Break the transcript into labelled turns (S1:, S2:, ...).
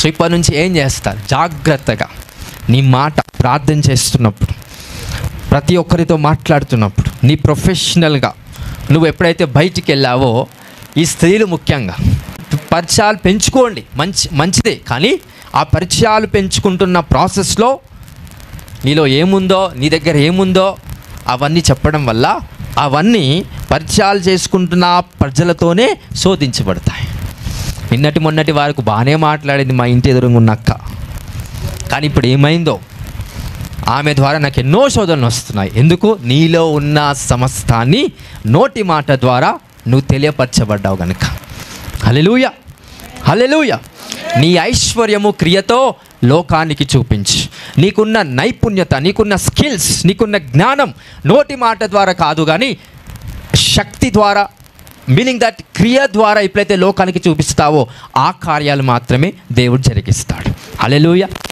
S1: So ఇప్పటి నుంచి ఏం చేస్తారు, జాగ్రత్తగా నీ మాట ప్రార్థన చేస్తున్నప్పుడు, ప్రతి ఒక్కరితో మాట్లాడుతున్నప్పుడు, నీ ప్రొఫెషనల్గా నువ్వు ఎప్పుడైతే బయటికి వెళ్ళావో, ఈ స్త్రీలు ముఖ్యంగా పరిచయాలు పెంచుకోండి, మంచిదే. కానీ ఆ పరిచయాలు పెంచుకుంటున్న ప్రాసెస్లో నీలో ఏముందో, నీ దగ్గర ఏముందో అవన్నీ చెప్పడం వల్ల అవన్నీ పరిచయాలు చేసుకుంటున్న ప్రజలతోనే శోధించబడతాయి. మొన్నటి వారికి బాగానే మాట్లాడింది మా ఇంటి ఎదురుగా ఉన్న అక్క, కానీ ఇప్పుడు ఏమైందో, ఆమె ద్వారా నాకు ఎన్నో శోధనలు వస్తున్నాయి. ఎందుకు? నీలో ఉన్న సమస్తాన్ని నోటి మాట ద్వారా నువ్వు తెలియపరచబడ్డావు కనుక. హల్లెలూయా, హల్లెలూయా. నీ ఐశ్వర్యము క్రియతో లోకానికి చూపించు. నీకున్న నైపుణ్యత, నీకున్న స్కిల్స్, నీకున్న జ్ఞానం నోటి మాట ద్వారా కాదు, కానీ శక్తి ద్వారా, మీనింగ్ దట్ క్రియ ద్వారా ఎప్పుడైతే లోకానికి చూపిస్తావో ఆ కార్యాలు మాత్రమే దేవుడు జరిగిస్తాడు. హల్లెలూయా.